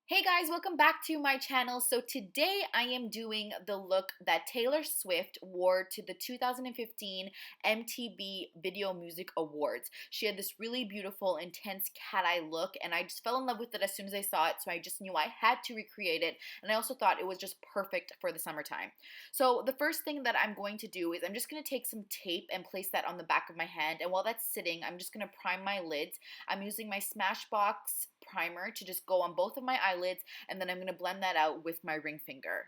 Hey guys, welcome back to my channel. So today I am doing the look that Taylor Swift wore to the 2015 MTV Video Music Awards. She had this really beautiful, intense cat eye look, and I just fell in love with it as soon as I saw it, so I just knew I had to recreate it, and I also thought it was just perfect for the summertime. So the first thing that I'm going to do is I'm just going to take some tape and place that on the back of my hand, and while that's sitting, I'm just going to prime my lids. I'm using my Smashbox primer to just go on both of my eyelids, and then I'm going to blend that out with my ring finger.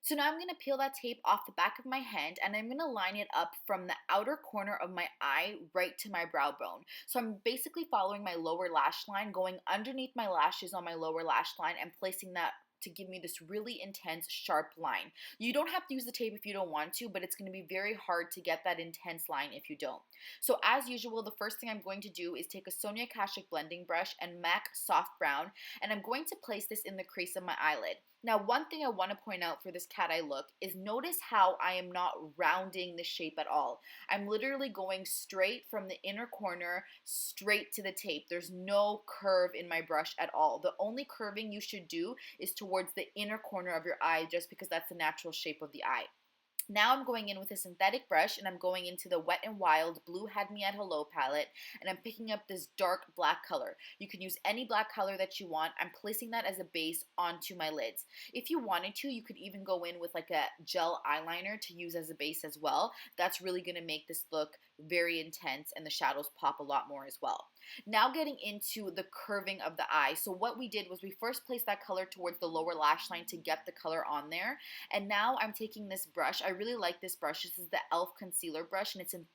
So now I'm going to peel that tape off the back of my hand, and I'm going to line it up from the outer corner of my eye right to my brow bone. So I'm basically following my lower lash line, going underneath my lashes on my lower lash line and placing that to give me this really intense sharp line. You don't have to use the tape if you don't want to, but it's going to be very hard to get that intense line if you don't. So as usual, the first thing I'm going to do is take a Sonia Kashuk blending brush and MAC Soft Brown, and I'm going to place this in the crease of my eyelid. Now, one thing I want to point out for this cat eye look is notice how I am not rounding the shape at all. I'm literally going straight from the inner corner straight to the tape. There's no curve in my brush at all. The only curving you should do is towards the inner corner of your eye, just because that's the natural shape of the eye. Now I'm going in with a synthetic brush, and I'm going into the Wet n Wild Blue Had Me at Hello palette, and I'm picking up this dark black color. You can use any black color that you want. I'm placing that as a base onto my lids. If you wanted to, you could even go in with like a gel eyeliner to use as a base as well. That's really going to make this look very intense, and the shadows pop a lot more as well. Now getting into the curving of the eye. So what we did was we first placed that color towards the lower lash line to get the color on there. And now I'm taking this brush. I really like this brush. This is the e.l.f. concealer brush, and it's in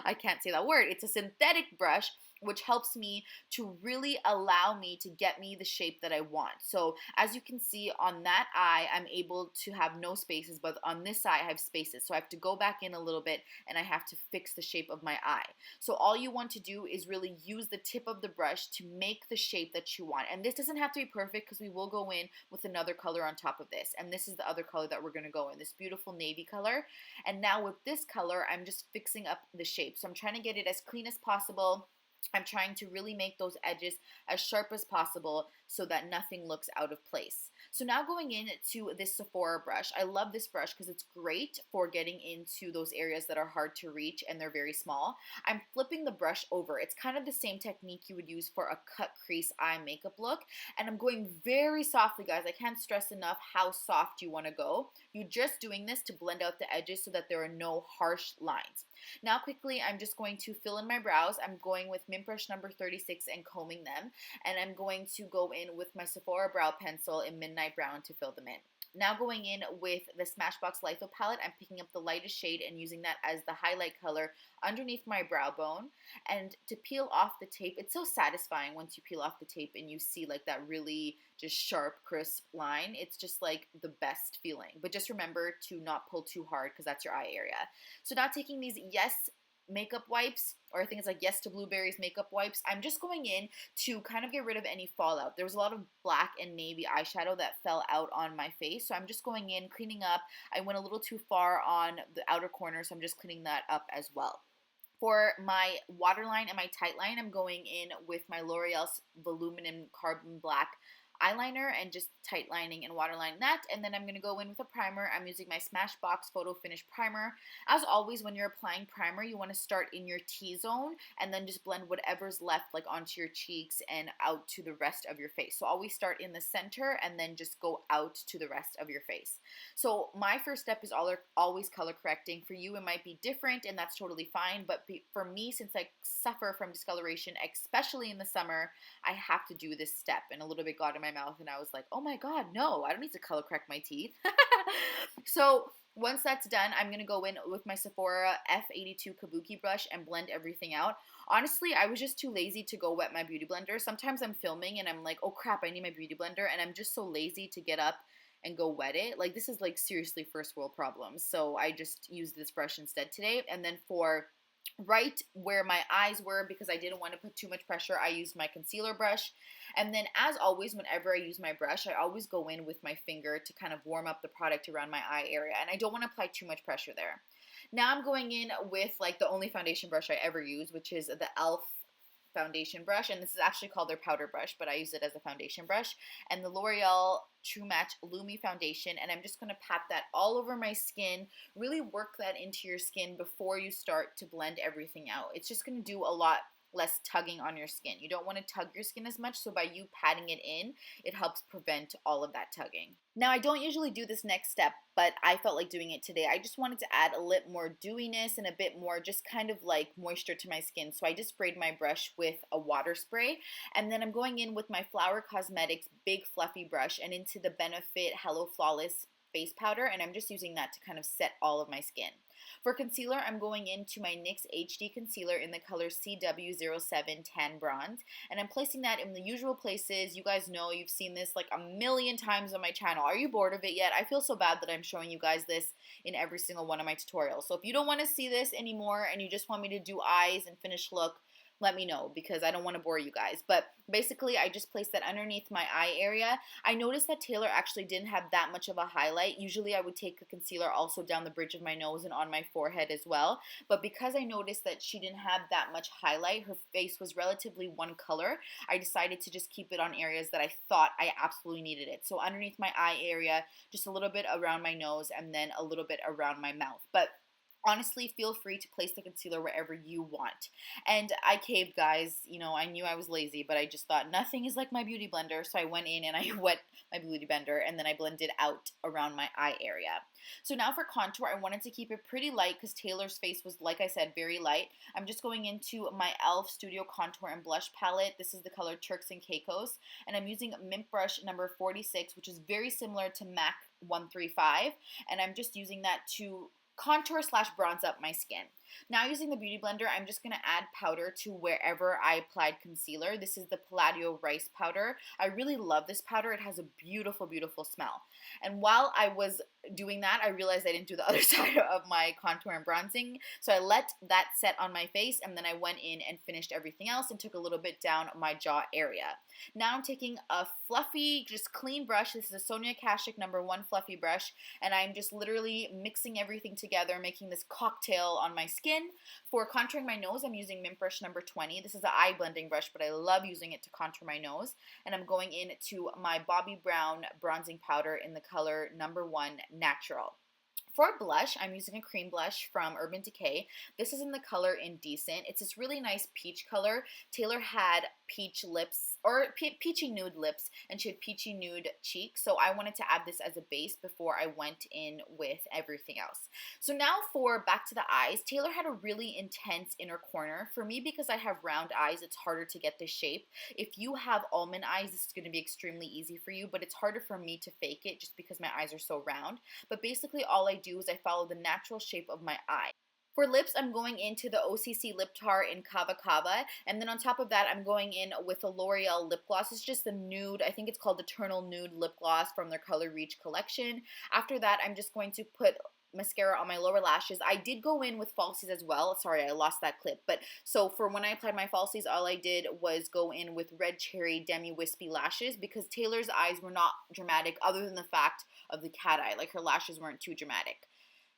I can't say that word. It's a synthetic brush, which helps me to really allow me to get me the shape that I want. So as you can see on that eye, I'm able to have no spaces, but on this eye I have spaces. So I have to go back in a little bit, and I have to fix the shape of my eye. So all you want to do is really use the tip of the brush to make the shape that you want. And this doesn't have to be perfect, because we will go in with another color on top of this. And this is the other color that we're going to go in, this beautiful navy color. And now with this color, I'm just fixing up the shape. So I'm trying to get it as clean as possible. I'm trying to really make those edges as sharp as possible so that nothing looks out of place. So now going into this Sephora brush. I love this brush because it's great for getting into those areas that are hard to reach and they're very small. I'm flipping the brush over. It's kind of the same technique you would use for a cut crease eye makeup look. And I'm going very softly, guys. I can't stress enough how soft you want to go. You're just doing this to blend out the edges so that there are no harsh lines. Now quickly, I'm just going to fill in my brows. I'm going with Mint Brush number 36 and combing them. And I'm going to go in with my Sephora brow pencil in Midnight Brown to fill them in. Now going in with the Smashbox Litho palette, I'm picking up the lightest shade and using that as the highlight color underneath my brow bone. And to peel off the tape, it's so satisfying once you peel off the tape and you see like that really just sharp, crisp line. It's just like the best feeling. But just remember to not pull too hard, because that's your eye area. So now taking these Yes makeup wipes, or I think it's like Yes to Blueberries makeup wipes, I'm just going in to kind of get rid of any fallout. There was a lot of black and navy eyeshadow that fell out on my face, so I'm just going in, cleaning up. I went a little too far on the outer corner, so I'm just cleaning that up as well. For my waterline and my tight line, I'm going in with my L'Oreal's Voluminous Carbon Black eyeliner and just tight lining and waterlining that. And then I'm going to go in with a primer. I'm using my Smashbox Photo Finish Primer. As always, when you're applying primer, you want to start in your T-zone and then just blend whatever's left like onto your cheeks and out to the rest of your face. So always start in the center and then just go out to the rest of your face. So my first step is always color correcting. For you, it might be different, and that's totally fine. But for me, since I suffer from discoloration, especially in the summer, I have to do this step. And a little bit got in my mouth, and I was like, oh my god, no, I don't need to color correct my teeth. So once that's done, I'm going to go in with my Sephora F82 Kabuki brush and blend everything out. Honestly, I was just too lazy to go wet my beauty blender. Sometimes I'm filming and I'm like, oh crap, I need my beauty blender, and I'm just so lazy to get up and go wet it. Like, this is like seriously first world problems. So I just used this brush instead today. And then for right where my eyes were, because I didn't want to put too much pressure, I used my concealer brush. And then as always, whenever I use my brush, I always go in with my finger to kind of warm up the product around my eye area, and I don't want to apply too much pressure there. Now I'm going in with like the only foundation brush I ever use, which is the e.l.f. foundation brush, and this is actually called their powder brush, but I use it as a foundation brush, and the L'Oreal True Match Lumi foundation, and I'm just going to pat that all over my skin. Really work that into your skin before you start to blend everything out. It's just going to do a lot less tugging on your skin. You don't want to tug your skin as much, so by you patting it in, it helps prevent all of that tugging. Now, I don't usually do this next step, but I felt like doing it today. I just wanted to add a little more dewiness and a bit more just kind of like moisture to my skin. So I just sprayed my brush with a water spray, and then I'm going in with my Flower Cosmetics big fluffy brush and into the Benefit Hello Flawless face powder, and I'm just using that to kind of set all of my skin. For concealer, I'm going into my NYX HD concealer in the color CW07 Tan Bronze, and I'm placing that in the usual places. You guys know, you've seen this like a million times on my channel. Are you bored of it yet? I feel so bad that I'm showing you guys this in every single one of my tutorials. So if you don't want to see this anymore and you just want me to do eyes and finish look, let me know, because I don't want to bore you guys. But basically, I just placed that underneath my eye area. I noticed that Taylor actually didn't have that much of a highlight. Usually I would take the concealer also down the bridge of my nose and on my forehead as well. But because I noticed that she didn't have that much highlight, her face was relatively one color, I decided to just keep it on areas that I thought I absolutely needed it. So underneath my eye area, just a little bit around my nose, and then a little bit around my mouth. But honestly, feel free to place the concealer wherever you want. And I caved, guys. You know, I knew I was lazy, but I just thought nothing is like my beauty blender. So I went in and I wet my beauty blender, and then I blended out around my eye area. So now for contour, I wanted to keep it pretty light because Taylor's face was, like I said, very light. I'm just going into my e.l.f. Studio Contour and Blush Palette. This is the color Turks and Caicos, and I'm using Mint Brush number 46, which is very similar to MAC 135, and I'm just using that to contour / bronze up my skin. Now using the Beauty Blender, I'm just going to add powder to wherever I applied concealer. This is the Palladio Rice Powder. I really love this powder. It has a beautiful, beautiful smell. And while I was doing that, I realized I didn't do the other side of my contour and bronzing. So I let that set on my face, and then I went in and finished everything else and took a little bit down my jaw area. Now I'm taking a fluffy, just clean brush. This is a Sonia Kashuk number 1 fluffy brush, and I'm just literally mixing everything together, making this cocktail on my skin. For contouring my nose, I'm using Mint Brush number 20. This is an eye blending brush, but I love using it to contour my nose. And I'm going into my Bobbi Brown bronzing powder in the color number 1 Natural. For blush, I'm using a cream blush from Urban Decay. This is in the color Indecent. It's this really nice peach color. Taylor had peach lips, or peachy nude lips, and she had peachy nude cheeks, so I wanted to add this as a base before I went in with everything else. So now for back to the eyes, Taylor had a really intense inner corner. For me, because I have round eyes, it's harder to get this shape. If you have almond eyes, this is going to be extremely easy for you, but it's harder for me to fake it just because my eyes are so round. But basically all I do is I follow the natural shape of my eye. For lips, I'm going into the OCC Lip Tar in Kava Kava, and then on top of that, I'm going in with a L'Oreal lip gloss. It's just a nude, I think it's called Eternal Nude Lip Gloss from their Color Reach collection. After that, I'm just going to put mascara on my lower lashes. I did go in with falsies as well. Sorry, I lost that clip. But so for when I applied my falsies, all I did was go in with Red Cherry Demi Wispy lashes because Taylor's eyes were not dramatic other than the fact of the cat eye. Like, her lashes weren't too dramatic.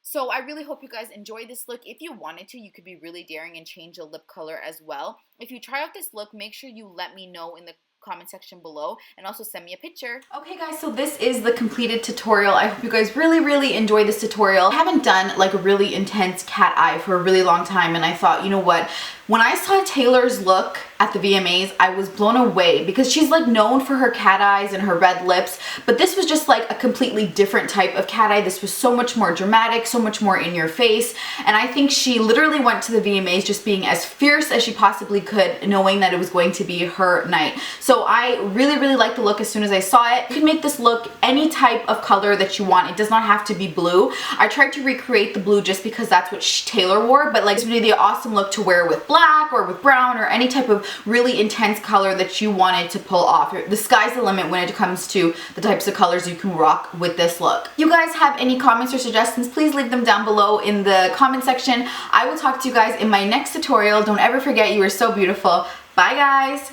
So I really hope you guys enjoyed this look. If you wanted to, you could be really daring and change the lip color as well. If you try out this look, make sure you let me know in the comment section below, and also send me a picture. Okay guys, so this is the completed tutorial. I hope you guys really enjoyed this tutorial. I haven't done like a really intense cat eye for a really long time, and I thought, you know what, when I saw Taylor's look at the VMAs, I was blown away because she's like known for her cat eyes and her red lips, but this was just like a completely different type of cat eye. This was so much more dramatic, so much more in your face, and I think she literally went to the VMAs just being as fierce as she possibly could, knowing that it was going to be her night. So I really liked the look as soon as I saw it. You can make this look any type of color that you want. It does not have to be blue. I tried to recreate the blue just because that's what Taylor wore, but like this would be the awesome look to wear with black or with brown or any type of really intense color that you wanted to pull off. The sky's the limit when it comes to the types of colors you can rock with this look. If you guys have any comments or suggestions, please leave them down below in the comment section. I will talk to you guys in my next tutorial. Don't ever forget, you are so beautiful. Bye guys!